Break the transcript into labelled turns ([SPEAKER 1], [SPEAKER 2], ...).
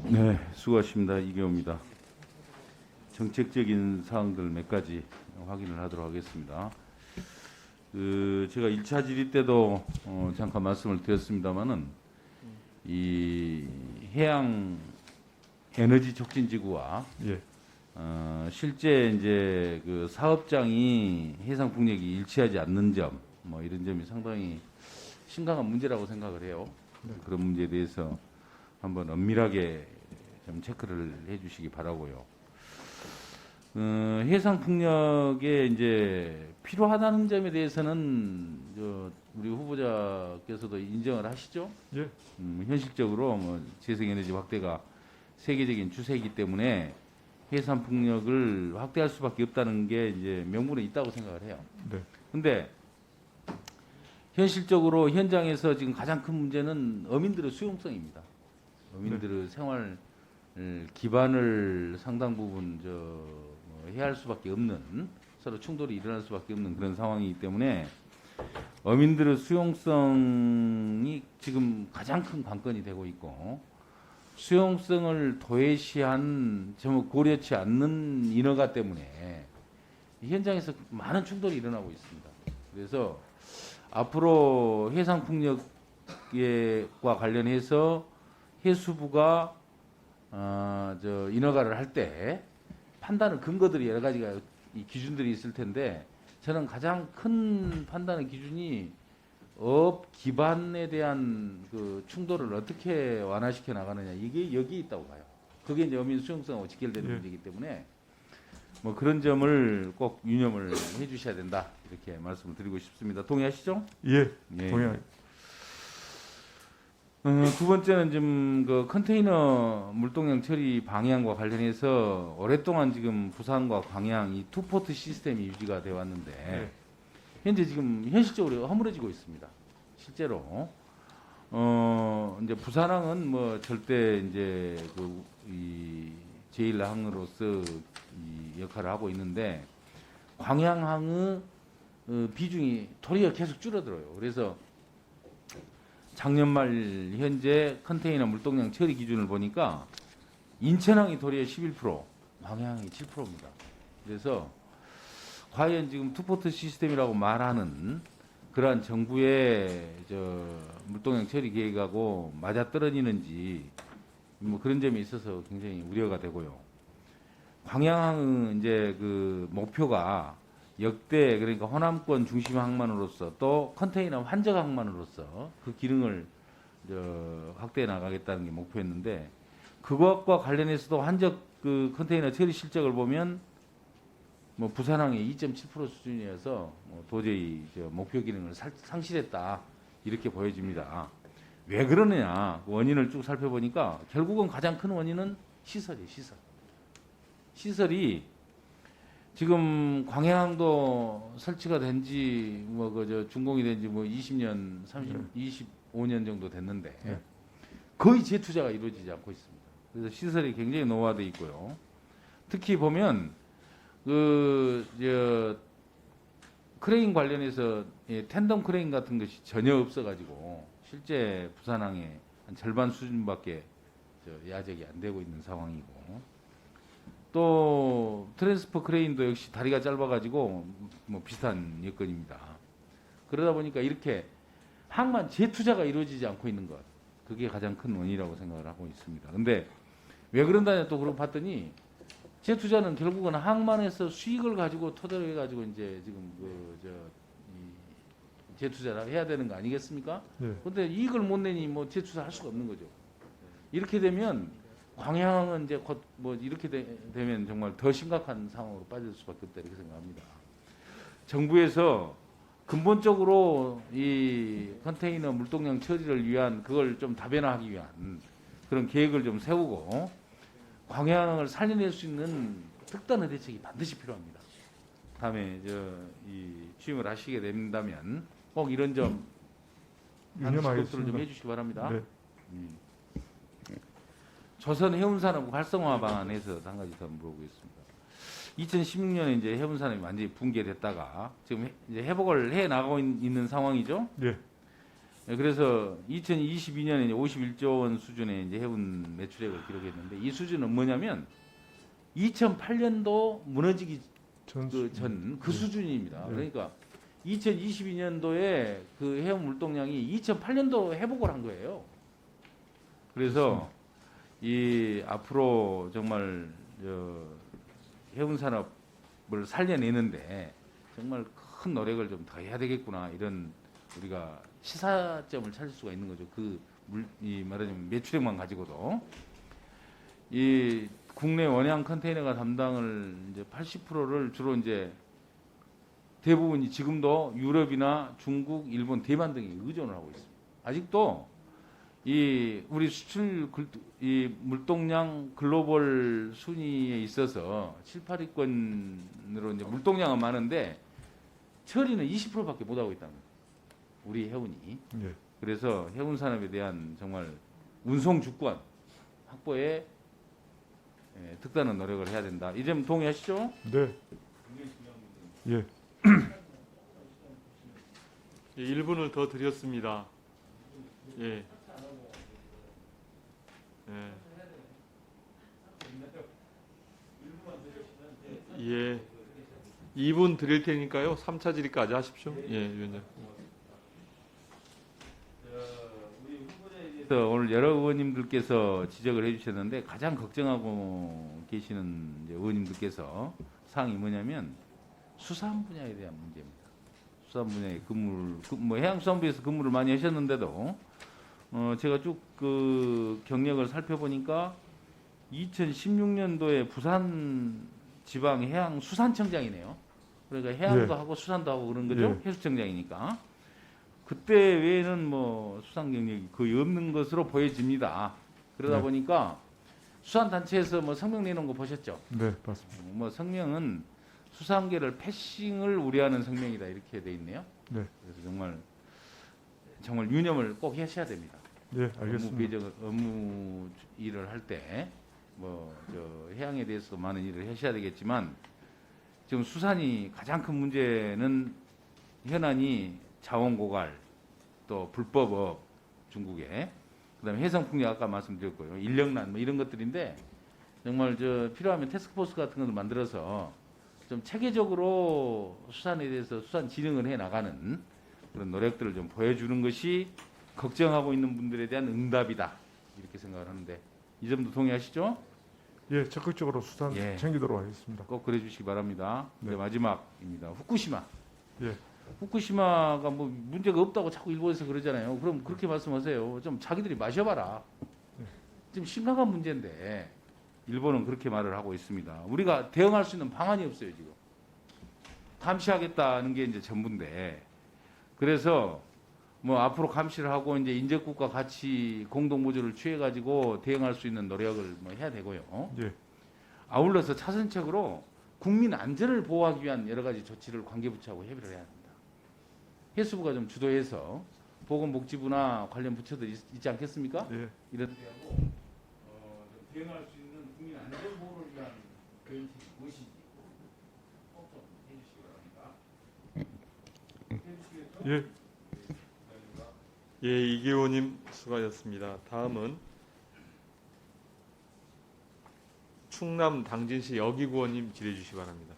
[SPEAKER 1] 네, 수고하십니다. 이경호입니다. 정책적인 사항들 몇 가지 확인을 하도록 하겠습니다. 제가 1차 질의 때도 잠깐 말씀을 드렸습니다만은 이 해양 에너지 촉진 지구와
[SPEAKER 2] 예.
[SPEAKER 1] 실제 이제 그 사업장이 해상 풍력이 일치하지 않는 점, 뭐 이런 점이 상당히 심각한 문제라고 생각을 해요.
[SPEAKER 2] 네.
[SPEAKER 1] 그런 문제에 대해서 한번 엄밀하게 좀 체크를 해주시기 바라고요. 해상 풍력에 이제 필요하다는 점에 대해서는 우리 후보자께서도 인정을 하시죠?
[SPEAKER 2] 예.
[SPEAKER 1] 현실적으로 뭐 재생에너지 확대가 세계적인 추세이기 때문에 해상 풍력을 확대할 수밖에 없다는 게 이제 명분에 있다고 생각을 해요.
[SPEAKER 2] 네.
[SPEAKER 1] 근데 현실적으로 현장에서 지금 가장 큰 문제는 어민들의 수용성입니다. 어민들의 생활 기반을 상당 부분 해할 수밖에 없는, 서로 충돌이 일어날 수밖에 없는 그런 상황이기 때문에 어민들의 수용성이 지금 가장 큰 관건이 되고 있고, 수용성을 도외시한 전부 고려치 않는 인허가 때문에 현장에서 많은 충돌이 일어나고 있습니다. 그래서 앞으로 해상풍력과 관련해서 해수부가 인허가를 할 때 판단의 근거들이 여러 가지가 이 기준들이 있을 텐데, 저는 가장 큰 판단의 기준이 업 기반에 대한 그 충돌을 어떻게 완화시켜 나가느냐, 이게 여기 있다고 봐요. 그게 이제 어민 수용성하고 직결되는
[SPEAKER 2] 예.
[SPEAKER 1] 문제이기 때문에 뭐 그런 점을 꼭 유념을 해주셔야 된다, 이렇게 말씀을 드리고 싶습니다. 동의하시죠?
[SPEAKER 2] 예.
[SPEAKER 1] 예.
[SPEAKER 2] 동의합니다.
[SPEAKER 1] 두 번째는 지금 그 컨테이너 물동량 처리 방향과 관련해서 오랫동안 지금 부산과 광양 이 투포트 시스템이 유지가 되어 왔는데,
[SPEAKER 2] 네.
[SPEAKER 1] 현재 지금 현실적으로 허물어지고 있습니다. 실제로 이제 부산항은 뭐 절대 이제 이 제1항으로서 이 역할을 하고 있는데, 광양항의 비중이 도리어 계속 줄어들어요. 그래서 작년 말 현재 컨테이너 물동량 처리 기준을 보니까 인천항이 도리어 11%, 광양항이 7%입니다. 그래서 과연 지금 투포트 시스템이라고 말하는 그러한 정부의 물동량 처리 계획하고 맞아떨어지는지, 뭐 그런 점에 있어서 굉장히 우려가 되고요. 광양항은 이제 그 목표가 역대, 그러니까 호남권 중심 항만으로서 또 컨테이너 환적 항만으로서 그 기능을 확대해 나가겠다는 게 목표였는데, 그것과 관련해서도 환적 그 컨테이너 처리 실적을 보면 뭐 부산항의 2.7% 수준이어서 뭐 도저히 목표 기능을 상실했다, 이렇게 보여집니다. 왜 그러느냐, 그 원인을 쭉 살펴보니까 결국은 가장 큰 원인은 시설이에요. 시설이 지금 광양항도 설치가 된지 뭐 준공이 된지 뭐 20년, 25년 정도 됐는데
[SPEAKER 2] 네.
[SPEAKER 1] 거의 재투자가 이루어지지 않고 있습니다. 그래서 시설이 굉장히 노후화돼 있고요. 특히 보면 크레인 관련해서 텐덤 크레인 같은 것이 전혀 없어가지고 실제 부산항의 한 절반 수준밖에 야적이 안 되고 있는 상황이고, 또 트랜스퍼 크레인도 역시 다리가 짧아가지고 뭐 비슷한 여건입니다. 그러다 보니까 이렇게 항만 재투자가 이루어지지 않고 있는 것, 그게 가장 큰 원인이라고 생각을 하고 있습니다. 근데 왜 그런다 또 그러고 봤더니, 재투자는 결국은 항만에서 수익을 가지고 토대로 해가지고 이제 지금 이 재투자를 해야 되는 거 아니겠습니까?
[SPEAKER 2] 예.
[SPEAKER 1] 근데 이익을 못 내니 뭐 재투자할 수가 없는 거죠. 이렇게 되면 광양은 이제 곧 뭐 이렇게 되면 정말 더 심각한 상황으로 빠질 수밖에 없다, 이렇게 생각합니다. 정부에서 근본적으로 이 컨테이너 물동량 처리를 위한 그걸 좀 다변화하기 위한 그런 계획을 좀 세우고 광양을 살려낼 수 있는 특단의 대책이 반드시 필요합니다. 다음에 이 취임을 하시게 된다면 꼭 이런 점
[SPEAKER 2] 유념하겠습니다.
[SPEAKER 1] 좀 해주시기 바랍니다.
[SPEAKER 2] 네.
[SPEAKER 1] 조선 해운산업 활성화 방안에서 한 가지 더 물어보겠습니다. 2016년에 이제 해운산업이 완전히 붕괴됐다가 지금 이제 회복을 해 나가고 있는 상황이죠.
[SPEAKER 2] 예.
[SPEAKER 1] 그래서 2022년에 51조 원 수준의 이제 해운 매출액을 기록했는데 이 수준은 뭐냐면 2008년도 무너지기 전 그 수준입니다.
[SPEAKER 2] 네.
[SPEAKER 1] 그러니까 2022년도에 그 해운 물동량이 2008년도 회복을 한 거예요. 그래서 이 앞으로 정말 해운 산업을 살려내는데 정말 큰 노력을 좀 더 해야 되겠구나, 이런 우리가 시사점을 찾을 수가 있는 거죠. 이 말하자면 매출액만 가지고도 이 국내 원양 컨테이너가 담당을 이제 80%를 주로 이제 대부분이 지금도 유럽이나 중국, 일본, 대만 등에 의존을 하고 있습니다. 아직도 이 우리 이 물동량 글로벌 순위에 있어서 7, 8위권으로 이제 물동량은 많은데 처리는 20%밖에 못 하고 있다는 거예요. 우리 해운이.
[SPEAKER 2] 예.
[SPEAKER 1] 그래서 해운 산업에 대한 정말 운송 주권 확보에 특단의 노력을 해야 된다. 이 점 동의하시죠?
[SPEAKER 2] 네. 예.
[SPEAKER 3] 1분을 더 드렸습니다. 예. 예. 2분 드릴 테니까요. 3차 질의까지 하십시오. 예, 위원장.
[SPEAKER 1] 그래서 오늘 여러 의원님들께서 지적을 해주셨는데 가장 걱정하고 계시는 이제 의원님들께서 사항이 뭐냐면 수산 분야에 대한 문제입니다. 수산 분야의 뭐 해양수산부에서 근무를 많이 하셨는데도 제가 쭉 그 경력을 살펴보니까 2016년도에 부산 지방 해양수산청장이네요. 그러니까 해양도
[SPEAKER 2] 예.
[SPEAKER 1] 하고 수산도 하고 그런 거죠.
[SPEAKER 2] 예.
[SPEAKER 1] 해수청장이니까. 그때 외에는 뭐 수산 경력이 거의 없는 것으로 보여집니다. 그러다
[SPEAKER 2] 네.
[SPEAKER 1] 보니까 수산 단체에서 뭐 성명 내놓은 거 보셨죠?
[SPEAKER 2] 네, 맞습니다.
[SPEAKER 1] 뭐 성명은 수산계를 패싱을 우려하는 성명이다, 이렇게 돼 있네요.
[SPEAKER 2] 네.
[SPEAKER 1] 그래서 정말 유념을 꼭 하셔야 됩니다.
[SPEAKER 2] 예, 알겠습니다.
[SPEAKER 1] 업무 일을 할 때 뭐 해양에 대해서 많은 일을 하셔야 되겠지만 지금 수산이 가장 큰 문제는 현안이 자원 고갈, 또 불법업 중국에, 그다음에 해상 풍력 아까 말씀드렸고요, 인력난 뭐 이런 것들인데 정말 필요하면 태스크포스 같은 것을 만들어서 좀 체계적으로 수산에 대해서 수산 진흥을 해 나가는 그런 노력들을 좀 보여주는 것이 걱정하고 있는 분들에 대한 응답이다, 이렇게 생각을 하는데 이 점도 동의하시죠?
[SPEAKER 2] 예, 적극적으로 수산
[SPEAKER 1] 예.
[SPEAKER 2] 챙기도록 하겠습니다.
[SPEAKER 1] 꼭 그래 주시기 바랍니다.
[SPEAKER 2] 네.
[SPEAKER 1] 이제 마지막입니다. 후쿠시마.
[SPEAKER 2] 예.
[SPEAKER 1] 후쿠시마가 뭐 문제가 없다고 자꾸 일본에서 그러잖아요. 그럼 그렇게 말씀하세요. 좀 자기들이 마셔봐라. 지금 심각한 문제인데 일본은 그렇게 말을 하고 있습니다. 우리가 대응할 수 있는 방안이 없어요, 지금. 감시하겠다는 게 이제 전부인데, 그래서 뭐 앞으로 감시를 하고 이제 인접국과 같이 공동 모조를 취해 가지고 대응할 수 있는 노력을 뭐 해야 되고요.
[SPEAKER 2] 예.
[SPEAKER 1] 아울러서 차선책으로 국민 안전을 보호하기 위한 여러 가지 조치를 관계부처하고 협의를 해야 합니다. 해수부가 좀 주도해서 보건복지부나 관련 부처들 있지 않겠습니까?
[SPEAKER 2] 예.
[SPEAKER 1] 이런 데하고 좀 대응할 수 있는 국민 안전 보호를 위한 대응책이 무엇인지 꼭 좀 해주시기 바랍니다.
[SPEAKER 2] 예.
[SPEAKER 3] 예, 이기호님 수고하셨습니다. 다음은 충남 당진시 여기구원님 질의해 주시기 바랍니다.